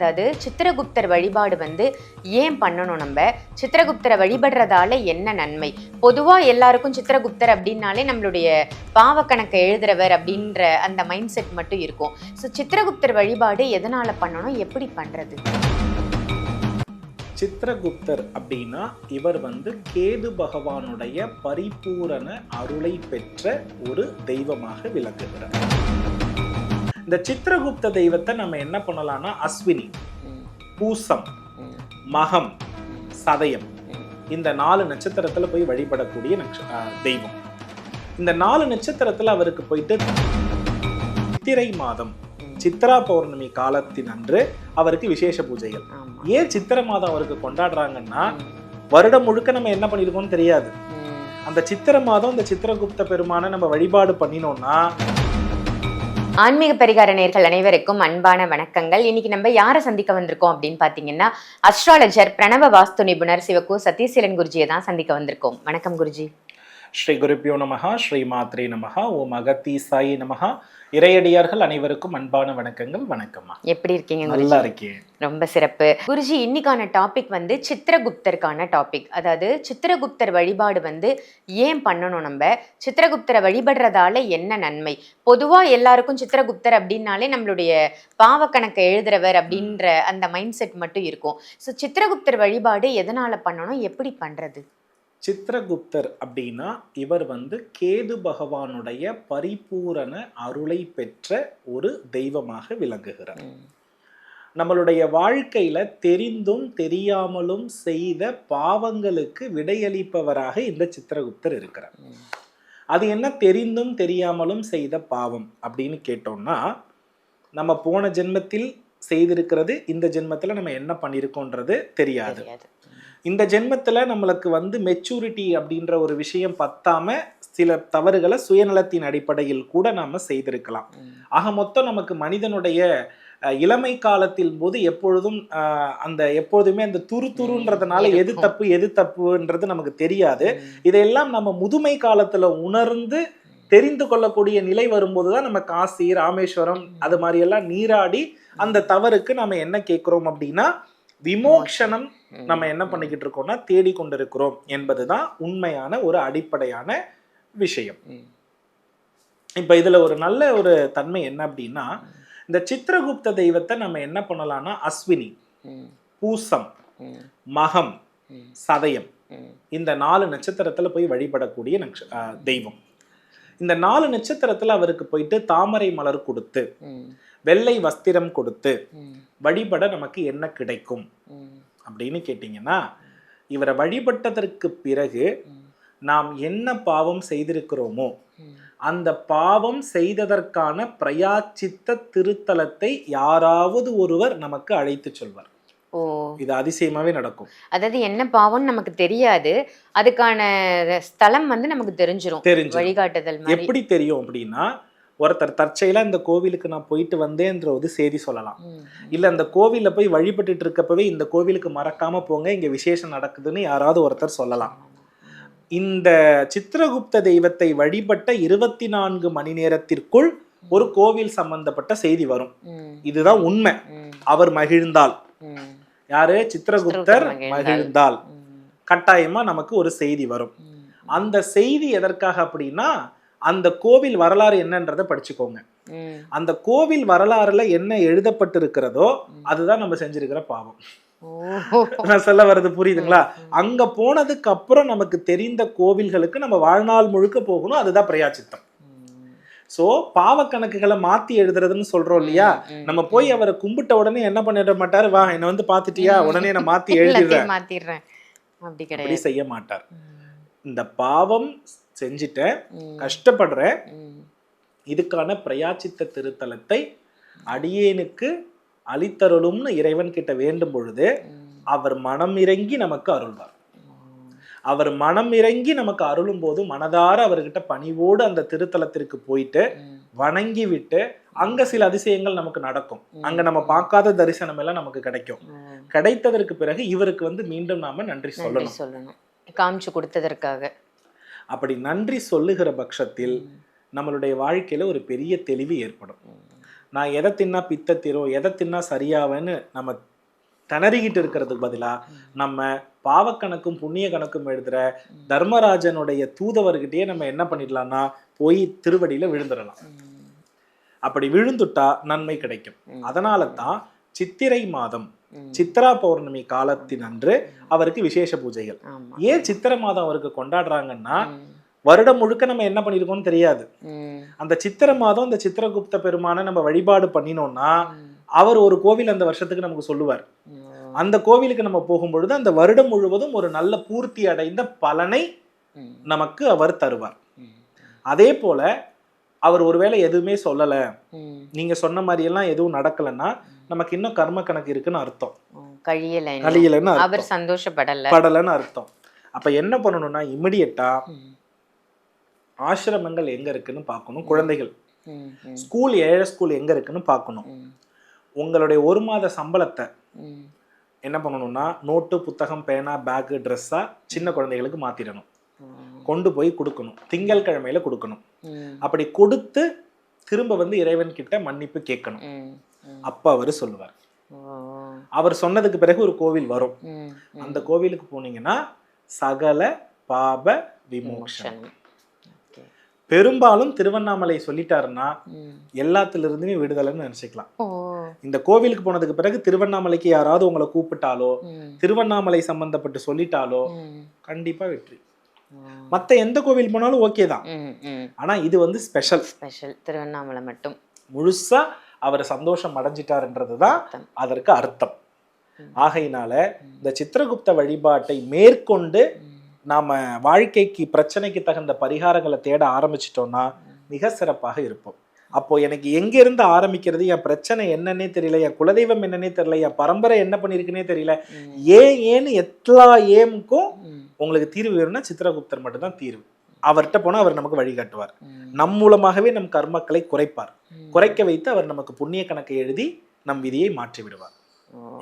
அதாவது சித்திரகுப்தர் வழிபாடு ஏன் பண்ணணும்? நம்ம சித்திரகுப்தரை வழிபடுறதால என்ன நன்மை? பொதுவா எல்லாருக்கும் சித்திரகுப்தர் அப்படின்னாலே நம்மளுடைய பாவக்கணக்கை எழுதுறவர் அப்படின்ற அந்த மைண்ட் செட் மட்டும் இருக்கும். ஸோ சித்திரகுப்தர் வழிபாடு எதனால பண்ணணும், எப்படி பண்றது? சித்திரகுப்தர் அப்படின்னா இவர் கேது பகவானுடைய பரிபூரண அருளை பெற்ற ஒரு தெய்வமாக விளங்குகிறார். இந்த சித்திரகுப்த தெய்வத்தை நம்ம என்ன பண்ணலாம்னா அஸ்வினி, பூசம், மகம், சதயம் இந்த 4 நட்சத்திரத்துல போய் வழிபடக்கூடிய தெய்வம். இந்த 4 நட்சத்திரத்துல அவருக்கு போயிட்டு சித்திரை மாதம் சித்ரா பௌர்ணமி காலத்தின் அன்று அவருக்கு விசேஷ பூஜைகள். ஏன் சித்திரை மாதம் அவருக்கு கொண்டாடுறாங்கன்னா வருடம் முழுக்க நம்ம என்ன பண்ணிருக்கோம்னு தெரியாது. அந்த சித்திரை மாதம் இந்த சித்திரகுப்த பெருமானை நம்ம வழிபாடு பண்ணினோம்னா. ஆன்மீக பரிகார நேயர்கள் அனைவருக்கும் அன்பான வணக்கங்கள். இன்னைக்கு நம்ம யாரை சந்திக்க வந்திருக்கோம் அப்படின்னு பாத்தீங்கன்னா அஸ்ட்ராலஜர், பிரணவ வாஸ்து நிபுணர் சிவகு சதீசீலன் குருஜியை தான் சந்திக்க வந்திருக்கோம். வணக்கம் குருஜி. ஸ்ரீ குருப்பியோ நமஹா, ஸ்ரீ மாத்ரே நமஹா, ஓம் அகத்தீசாயி நமஹா. இறையடியார்கள் அனைவருக்கும் அன்பான வணக்கங்கள். வணக்கம்மா, எப்படி இருக்கீங்க? நல்லா இருக்கேன், ரொம்ப சிறப்பு. குருஜி, இன்னைக்கான டாபிக் சித்திரகுப்தருக்கான டாபிக். அதாவது சித்திரகுப்தர் வழிபாடு ஏன் பண்ணணும்? நம்ம சித்திரகுப்தரை வழிபடுறதால என்ன நன்மை? பொதுவா எல்லாருக்கும் சித்திரகுப்தர் அப்படின்னாலே நம்மளுடைய பாவக்கணக்கை எழுதுறவர் அப்படின்ற அந்த மைண்ட் செட் மட்டும் இருக்கும். ஸோ சித்திரகுப்தர் வழிபாடு எதனால பண்ணணும், எப்படி பண்றது? சித்திரகுப்தர் அப்படின்னா இவர் கேது பகவானுடைய பரிபூரண அருளை பெற்ற ஒரு தெய்வமாக விளங்குகிறார். நம்மளுடைய வாழ்க்கையில தெரிந்தும் தெரியாமலும் செய்த பாவங்களுக்கு விடையளிப்பவராக இந்த சித்திரகுப்தர் இருக்கிறார். அது என்ன தெரிந்தும் தெரியாமலும் செய்த பாவம் அப்படின்னு கேட்டோம்னா, நம்ம போன ஜென்மத்தில் செய்திருக்கிறது இந்த ஜென்மத்துல நம்ம என்ன பண்ணிருக்கோன்றது தெரியாது. இந்த ஜென்மத்துல நம்மளுக்கு மெச்சூரிட்டி அப்படின்ற ஒரு விஷயம் பத்தாம சில தவறுகளை சுயநலத்தின் அடிப்படையில் கூட நாம செய்திருக்கலாம். ஆக மொத்தம் நமக்கு மனிதனுடைய இளமை காலத்தில் போது எப்பொழுதும் எப்பொழுதுமே அந்த துருன்றதுனால எது தப்பு எது தப்புன்றது நமக்கு தெரியாது. இதையெல்லாம் நம்ம முதுமை காலத்துல உணர்ந்து தெரிந்து கொள்ளக்கூடிய நிலை வரும்போதுதான் நம்ம காசி, ராமேஸ்வரம் அது மாதிரி எல்லாம் நீராடி அந்த தவறுக்கு நம்ம என்ன கேட்கிறோம் அப்படின்னா விமோக்ஷனம் நம்ம என்ன பண்ணிக்கிட்டு இருக்கோம்னா தேடிக்கொண்டிருக்கிறோம் என்பதுதான் உண்மையான ஒரு அடிப்படையான விஷயம். இப்ப இதுல ஒரு நல்ல ஒரு தன்மை என்ன அப்படின்னா, இந்த சித்திரகுப்த தெய்வத்தை நம்ம என்ன பண்ணலாம்னா அஸ்வினி, பூசம், மகம், சதயம் இந்த 4 நட்சத்திரத்துல போய் வழிபடக்கூடிய தெய்வம். இந்த 4 நட்சத்திரத்துல அவருக்கு போயிட்டு தாமரை மலர் கொடுத்து, வெள்ளை வஸ்திரம் கொடுத்து வழிபட நமக்கு என்ன கிடைக்கும் அப்படின்னு கேட்டீங்கன்னா, இவரை வழிபட்டதற்கு பிறகு நாம் என்ன பாவம் செய்திருக்கிறோமோ அந்த பாவம் செய்ததற்கான பிரயாச்சித்த திருத்தலத்தை யாராவது ஒருவர் நமக்கு அழைத்து சொல்வார். இது அதிசயமாவே நடக்கும். அதாவது என்ன பாவம் நமக்கு தெரியாது, அதுக்கான ஸ்தலம் நமக்கு தெரிஞ்சிரும். வழிகாட்டுதல் எப்படி தெரியும் அப்படின்னா, ஒருத்தர் தற்செயலா இந்த கோவிலுக்கு நான் போயிட்டு வந்தேன்ற ஒரு செய்தி சொல்லலாம். இல்ல அந்த கோவில்ல போய் வழிபட்டு இருக்கப்பவே இந்த கோவிலுக்கு மறக்காம போங்க, இங்க விசேஷம் நடக்குதுன்னு யாராவது ஒருத்தர் சொல்லலாம். இந்த சித்திரகுப்த தெய்வத்தை வழிபட்ட 24 மணி நேரத்திற்குள் ஒரு கோவில் சம்பந்தப்பட்ட செய்தி வரும். இதுதான் உண்மை. அவர் மகிழ்ந்தால், யாரு சித்திரகுப்தர் மகிழ்ந்தால் கட்டாயமா நமக்கு ஒரு செய்தி வரும். அந்த செய்தி எதற்காக அப்படின்னா, அந்த கோவில் வரலாறு என்னன்றதை படிச்சுக்கோங்க. அந்த கோவில் வரலாறுல என்ன எழுதப்பட்டிருக்கிறதோ அதுதான் நம்ம செஞ்சிருக்கிற பாவம். நான் சொல்ல வர்றது புரியுதுங்களா? அங்க போனதுக்கு அப்புறம் நமக்கு தெரிந்த கோவில்களுக்கு நம்ம வாழ்நாள் முழுக்க போகணும். அதுதான் பிரயாச்சித்தம். சோ பாவ கணக்குகளை மாத்தி எழுதுறதுன்னு சொல்றோம் இல்லையா? நம்ம போய் அவரை கும்பிட்ட உடனே என்ன பண்ணிட மாட்டாரு, வா என்ன பாத்துட்டியா உடனே நான் மாத்தி எழுதிடுறேன் அப்படி செய்ய மாட்டார். இந்த பாவம் செஞ்சிட்டேன், கஷ்டப்படுறேன், இதுக்கான பிரயாச்சித்த திருத்தலத்தை அடியேனுக்கு அளித்தருளும்னு இறைவன் கிட்ட வேண்டும் பொழுது அவர் மனம் இறங்கி நமக்கு அருள்வார். அவர் மனம் இறங்கி நமக்கு அருளும் போது மனதார அவர்கிட்ட பணிவோடு அந்த திருத்தலத்திற்கு போயிட்டு வணங்கி விட்டு அங்க சில அதிசயங்கள் நமக்கு நடக்கும். அங்க நம்ம பார்க்காத தரிசனம் எல்லாம் நமக்கு கிடைக்கும். கிடைத்ததற்கு பிறகு இவருக்கு மீண்டும் நாம நன்றி சொல்லணும், காமிச்சு கொடுத்ததற்காக. அப்படி நன்றி சொல்லுகிற பட்சத்தில் நம்மளுடைய வாழ்க்கையில ஒரு பெரிய தெளிவு ஏற்படும். நான் எதை தின்னா பித்த தீரும், எதை தின்னா சரியாவேன்னு நம்ம திணறிக்கிட்டு இருக்கிறதுக்கு பதிலா நம்ம பாவக்கணக்கும் புண்ணிய கணக்கும் எழுதுற தர்மராஜனுடைய தூதவர்கிட்டயே நம்ம என்ன பண்ணிடலாம்னா போய் திருவடியில விழுந்துடலாம். அப்படி விழுந்துட்டா நன்மை கிடைக்கும். அதனால தான் சித்திரை மாதம் சித்ரா பௌர்ணமி காலத்தின் அன்று அவருக்கு விசேஷ பூஜைகள். ஏன் சித்திரை மாதம் அவருக்கு கொண்டாடுறாங்கன்னா வருடம் முழுக்க நம்ம என்ன பண்ணிருக்கோம்னு தெரியாது. அந்த சித்திரை மாதம் இந்த சித்திரகுப்த பெருமானை நம்ம வழிபாடு பண்ணினோம்னா அவர் ஒரு கோவில் அந்த வருஷத்துக்கு நமக்கு சொல்லுவார். அந்த கோவிலுக்கு நம்ம போகும்பொழுது அந்த வருடம் முழுவதும் ஒரு நல்ல பூர்த்தி அடைந்த பலனை நமக்கு அவர் தருவார். அதே போல அவர் ஒருவேளை எதுவுமே சொல்லல, நீங்க சொன்ன மாதிரி எல்லாம் எதுவும் நடக்கலன்னா நமக்கு இன்னும் கர்ம கணக்கு இருக்குன்னு அர்த்தம். கழியலன்னு அவர் சந்தோஷப்படலன்னு அர்த்தம். அப்ப என்ன பண்ணணும்னா இமிடியட்டா ஆசிரமங்கள் எங்க இருக்குன்னு பார்க்கணும். குழந்தைகள் ஸ்கூல், ஏழை ஸ்கூல் எங்க இருக்குன்னு பார்க்கணும். உங்களுடைய ஒரு மாத சம்பளத்தை என்ன பண்ணணும்னா நோட்டு, புத்தகம், பேனா, பேக்கு, ட்ரெஸ்ஸா சின்ன குழந்தைகளுக்கு மாத்திடணும். கொண்டு போய் கொடுக்கணும். திங்கள் கிழமையில கொடுக்கணும். அப்படி கொடுத்து திரும்ப வந்து இறைவன் கிட்ட மன்னிப்பு கேட்கணும். அப்ப அவரு சொல்லுவார். அவர் சொன்னதுக்கு பிறகு ஒரு கோவில் வரும். அந்த கோவிலுக்கு போனீங்கன்னா சகல பாப விமோசனம். பெரும்பாலும் திருவண்ணாமலை சொல்லிட்டாருன்னா எல்லாத்துல இருந்துமே விடுதலைன்னு நினைச்சுக்கலாம். இந்த கோவிலுக்கு போனதுக்கு பிறகு திருவண்ணாமலைக்கு யாராவது உங்களை கூப்பிட்டாலோ திருவண்ணாமலை சம்பந்தப்பட்டு சொல்லிட்டாலோ கண்டிப்பா வெற்றி. மத்த எந்த கோவில் போனாலும் ஓகே தான். ஆனா இது வந்து ஸ்பெஷல் திருவண்ணாமலை மட்டும் முழுசா அவர் சந்தோஷம் அடைஞ்சிட்டாருன்றதுதான் அதற்கு அர்த்தம். ஆகையினால இந்த சித்திரகுப்த வழிபாட்டை மேற்கொண்டு நாம வாழ்க்கைக்கு பிரச்சனைக்கு தகுந்த பரிகாரங்களை தேட ஆரம்பிச்சிட்டோம்னா மிக சிறப்பாக இருப்போம். அப்போ எனக்கு எங்க இருந்து ஆரம்பிக்கிறது, என் பிரச்சனை என்னன்னே தெரியல, என் குலதெய்வம் என்னன்னே தெரியல, என் பரம்பரை என்ன பண்ணிருக்குன்னே தெரியல, ஏன்னு எல்லா ஏமுக்கும் உங்களுக்கு தீர்வு வேணும்னா சித்திரகுப்தர் மட்டும்தான் தீர்வு. அவர்கிட்ட போனா அவர் நமக்கு வழிகாட்டுவார். நம் மூலமாகவே நம் கர்மக்களை குறைப்பார். குறைக்க வைத்து அவர் நமக்கு புண்ணிய கணக்கை எழுதி நம் விதியை மாற்றி விடுவார்.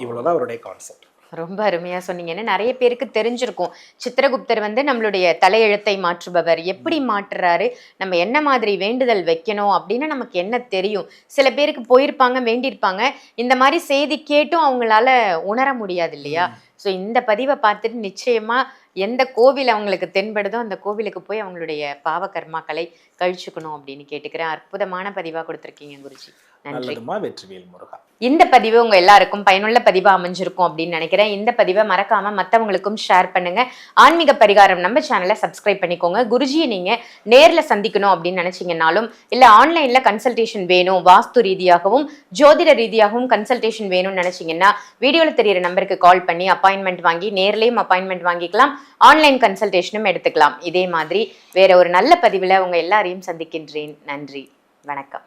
இவ்வளவுதான் அவருடைய கான்செப்ட். ரொம்ப அருமையா சொன்னீங்கன்னு நிறைய பேருக்கு தெரிஞ்சிருக்கும். சித்திரகுப்தர் வந்து நம்மளுடைய தலையெழுத்தை மாற்றுபவர். எப்படி மாற்றுறாரு, நம்ம என்ன மாதிரி வேண்டுதல் வைக்கணும் அப்படின்னு நமக்கு என்ன தெரியும். சில பேருக்கு போயிருப்பாங்க, வேண்டியிருப்பாங்க, இந்த மாதிரி செய்தி கேட்டும் அவங்களால உணர முடியாது இல்லையா? ஸோ இந்த பதிவை பார்த்துட்டு நிச்சயமா எந்த கோவில் அவங்களுக்கு தென்படுதோ அந்த கோவிலுக்கு போய் அவங்களுடைய பாவ கர்மாக்களை கழிச்சுக்கணும் அப்படின்னு கேட்டுக்கிறேன். அற்புதமான பதிவா கொடுத்துருக்கீங்க குருஜி. நன்றி. வெற்றிவேல் முருகா. இந்த பதிவு உங்க எல்லாருக்கும் பயனுள்ள பதிவா அமைஞ்சிருக்கும் அப்படின்னு நினைக்கிறேன். இந்த பதிவை மறக்காம மற்றவங்களுக்கும் ஷேர் பண்ணுங்க. ஆன்மீக பரிகாரம் நம்ம சேனலை சப்ஸ்கிரைப் பண்ணிக்கோங்க. குருஜியை நீங்க நேர்ல சந்திக்கணும் அப்படின்னு நினைச்சீங்கன்னாலும் இல்ல ஆன்லைன்ல கன்சல்டேஷன் வேணும், வாஸ்து ரீதியாகவும் ஜோதிட ரீதியாகவும் கன்சல்டேஷன் வேணும்னு நினைச்சீங்கன்னா வீடியோல தெரியிற நம்பருக்கு கால் பண்ணி அப்பாயின்மெண்ட் வாங்கி நேர்லயும் அப்பாயின்மெண்ட் வாங்கிக்கலாம், ஆன்லைன் கன்சல்டேஷனும் எடுத்துக்கலாம். இதே மாதிரி வேற ஒரு நல்ல பதிவுல உங்க எல்லாரையும் சந்திக்கின்றேன். நன்றி, வணக்கம்.